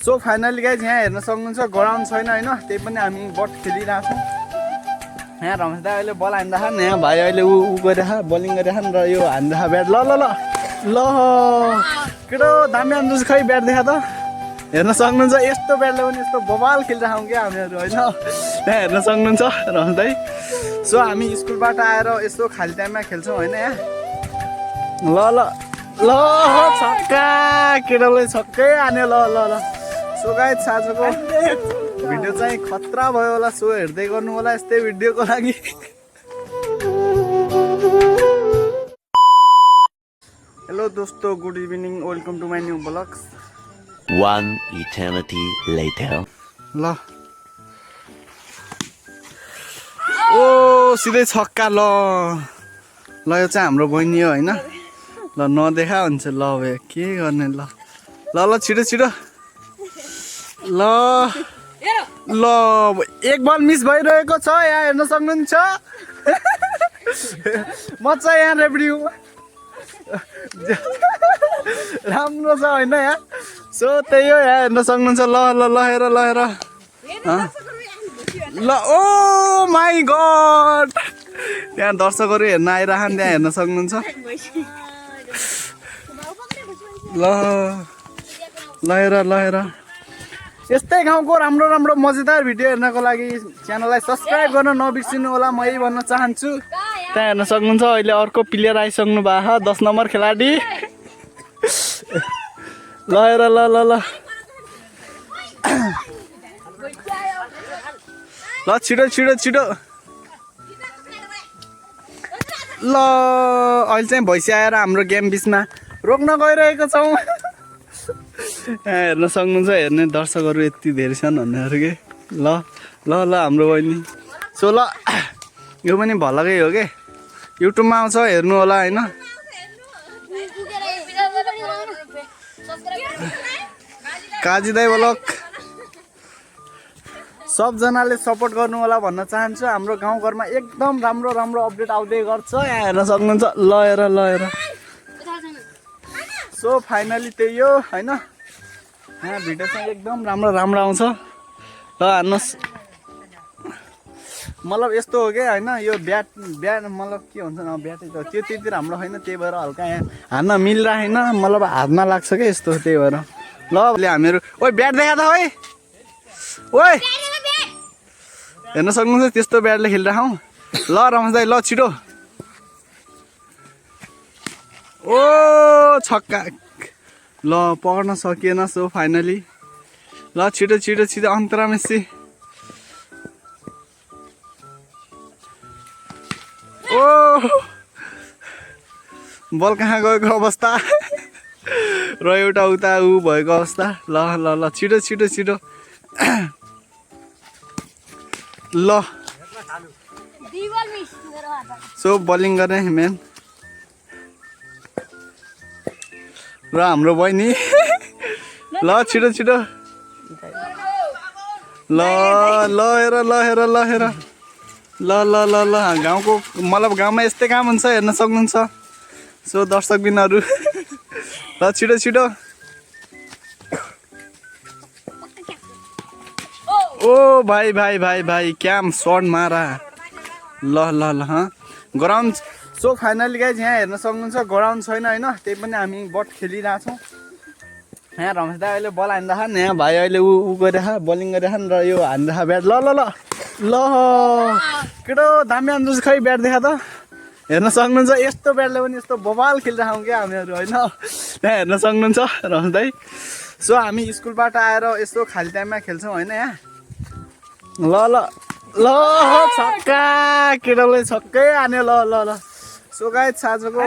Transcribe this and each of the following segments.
So finally guys यहाँ हेर्न सक्नुहुन्छ ग्राउन्ड छैन होइन, त्यही पनि हामी बट खेलिरहेछौँ। यहाँ रमेश दाइ अहिले बल हान्दा यहाँ भाइ अहिले ऊ गरिरह बलिङ गरिरह र यो हान्दा ब्याट। ल ल ल ल केटो दामी हान्दैछ खै ब्याट देखा त। हेर्न सक्नुहुन्छ यस्तो ब्याटले पनि यस्तो बबाल खेलिरहेछौँ क्या हामीहरू होइन। यहाँ हेर्न सक्नुहुन्छ रमेश दाइ। सो हामी स्कुलबाट आएर यसो खाली टाइममा खेल्छौँ होइन यहाँ। ल ल ल छक्का केटाले छक्कै हान्यो। ल ल ल सो गाइज आजको भिडियो चाहिँ खतरा भयो होला। सो हेर्दै गर्नु होला यस्तै भिडियोको लागि। हेलो दोस्तों, good evening, welcome to my new blogs. One eternity later. ल ओ सिधै छक्का। ल ल यो चाहिँ हाम्रो बहिनी हो होइन। ल नदेखा हुन्छ। ल भए के गर्ने। ल ल ल छिटो छिटो। ल ल एक बल मिस भइरहेको छ यहाँ हेर्न सक्नुहुन्छ। म चाहिँ यहाँ रेफ्री राम्रो छ होइन यहाँ। सो त्यही हो यहाँ हेर्न सक्नुहुन्छ। ल ल ल हेर ल हेर ल ओ माई गड त्यहाँ दर्शकहरू हेर्न आइरहन् त्यहाँ हेर्न सक्नुहुन्छ। ल ल हेर ल हेर यस्तै गाउँको राम्रो राम्रो मजेदार भिडियो हेर्नको लागि च्यानललाई सब्सक्राइब गर्न नबिर्सिनु होला, म यही भन्न चाहन्छु। त्यहाँ हेर्न सक्नुहुन्छ अहिले अर्को प्लेयर आइसक्नु भएको 10 नम्बर खेलाडी। ल हेर ल ल ल ल छिटो छिटो छिटो। ल अहिले चाहिँ भैँसी आएर हाम्रो गेम बिचमा रोक्न गइरहेको छौँ। हेर्न सक्नुहुन्छ हेर्ने दर्शकहरू यति धेरै छन् भन्नेहरू के। ल ल ल हाम्रो बहिनी। सो ल यो पनि भलकै हो के, युट्युबमा आउँछ हेर्नु होला होइन। काजी दाइ ब्लग सबजनाले सपोर्ट गर्नु होला भन्न चाहन्छु। हाम्रो गाउँघरमा एकदम राम्रो राम्रो अपडेट आउँदै गर्छ यहाँ हेर्न सक्नुहुन्छ। ल हेर ल हेर। सो फाइनली त्यही हो होइन। यहाँ भिडियो चाहिँ एकदम राम्रो राम्रो आउँछ। ल हान्नुहोस्। मतलब यस्तो हो क्या होइन, यो ब्याट मतलब के हुन्छ ब्याटै त त्यो त्यति राम्रो छैन, त्यही भएर हल्का यहाँ हान्न मिलिरहेन, मतलब हातमा लाग्छ क्या यस्तो, त्यही भएर। ल हामीहरू ओइ ब्याट देखा त है ओइ हेर्न सक्नुहुन्छ त्यस्तो ब्याटले खेलिरहेछौँ। ल रमेश दाइ ल छिटो। ओ छक्का। ल पक्र्न सकिएन। सो फाइनली ल छिटो छिटो छिटो अन्तरा मेस्सी। ओ बल कहाँ गएको अवस्था र एउटा उता ऊ भएको अवस्था। ल ल ल छिटो छिटो छिटो। ल सो बलिङ गर्ने मेन र हाम्रो बहिनी। ल छिटो छिटो। ल ल हेर ल हेर ल हेर। ल ल ल ल गाउँको मतलब गाउँमा यस्तै काम हुन्छ हेर्न सक्नुहुन्छ। सो दर्शकबिनहरू ल छिटो छिटो। ओ भाइ भाइ भाइ भाइ क्याम सर्ट मारा। ल ल ल ग्राउन्ड। सो फाइनली गाइज यहाँ हेर्न सक्नुहुन्छ ग्राउन्ड छैन होइन, त्यही पनि हामी बट खेलिरहेछौँ। यहाँ रमेश दाइ अहिले बल हान्दा यहाँ भाइ अहिले ऊ गरिरह बलिङ गरिरह र यो हान्दा ब्याट। ल ल ल ल केटो दामी हान्दैछ खै ब्याट देखा त। हेर्न सक्नुहुन्छ यस्तो ब्याटले पनि यस्तो बबाल खेलिरहेछौँ क्या हामीहरू होइन। त्यहाँ हेर्न सक्नुहुन्छ रमेश दाइ। सो हामी स्कुलबाट आएर यसो खाली टाइममा खेल्छौँ होइन यहाँ। ल ल ल छक्का केटाले छक्कै हान्यो। ल ल ल सो गाइज आजको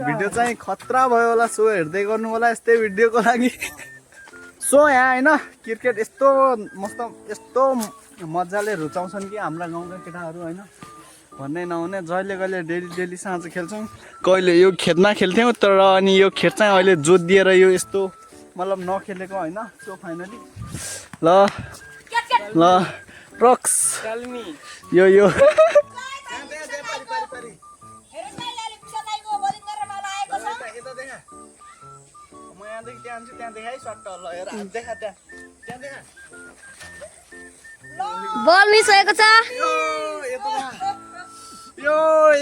भिडियो चाहिँ खतरा भयो होला। सो हेर्दै गर्नु होला यस्तै भिडियोको लागि। सो यहाँ होइन क्रिकेट यस्तो मस्त यस्तो मजाले रुचाउँछन् कि हाम्रा गाउँका केटाहरू होइन, भन्नै नहुने। जहिले कहिले डेली डेली साँझ खेल्छौँ, कहिले यो खेतमा खेल्थ्यौँ तर अनि यो खेत चाहिँ अहिले जोत दिएर यो यस्तो मतलब नखेलेको होइन। सो फाइनली ल ल प्रक्स यो यो त्यहाँदेखि त्यहाँ छु त्यहाँ देखा है सट्ट ल हेर देखा त्यहाँ देखा बल मिस भएको छ यो यता यो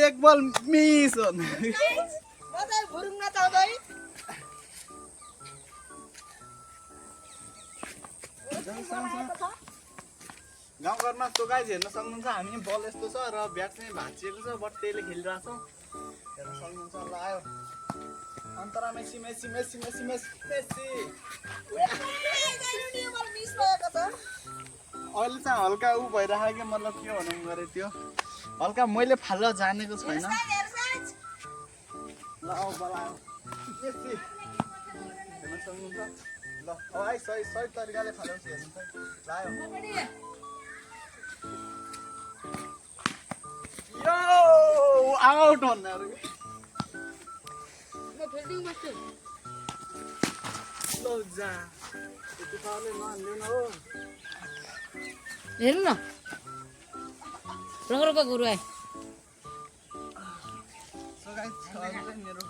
एक बल मिस हो गाउँघरमा यस्तो गाइज हेर्न सक्नुहुन्छ हामी बल यस्तो छ र ब्याट चाहिँ भाँचिएको छ बट त्यसले खेलिरहेको छौँ हेर्न सक्नुहुन्छ ल आयो अन्तरा मेसी मेसी मेसी मेसी मेसी मेसी अहिले चाहिँ हल्का ऊ भइरहेको कि मतलब के भनौँ गरे त्यो हल्का मैले फाल्न जानेको छैन ल आऊ बल आयो मेसी हेर्न सक्नुहुन्छ ल अब है सही सही तरिकाले फाल्नुहोस् हेर्नुहोस् है ल आयो यो आउट भन्नेहरू ल जा यति पाराले नहाल्दैन हो हेर्नु न रगरको गुरु आए सो गाइस अहिले मेरो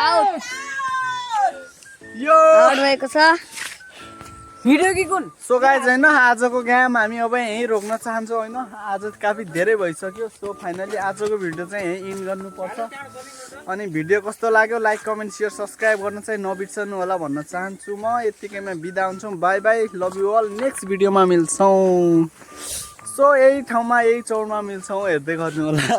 आउट यो आउट भएको छ भिडियो कि कुन सो गाइस हैन आजको गेम हामी अब यहीँ रोक्न चाहन्छौँ हैन आज काफी धेरै भइसक्यो सो फाइनली आजको भिडियो चाहिँ यहीँ इन गर्नुपर्छ अनि भिडियो कस्तो लाग्यो लाइक कमेन्ट सेयर सब्सक्राइब गर्न चाहिँ नबिर्सनु होला भन्न चाहन्छु म यतिकैमा बिदा हुन्छौँ bye bye love you all next भिडियोमा मिल्छौँ सो यही ठाउँमा यही चौरमा मिल्छौँ हेर्दै गर्नु होला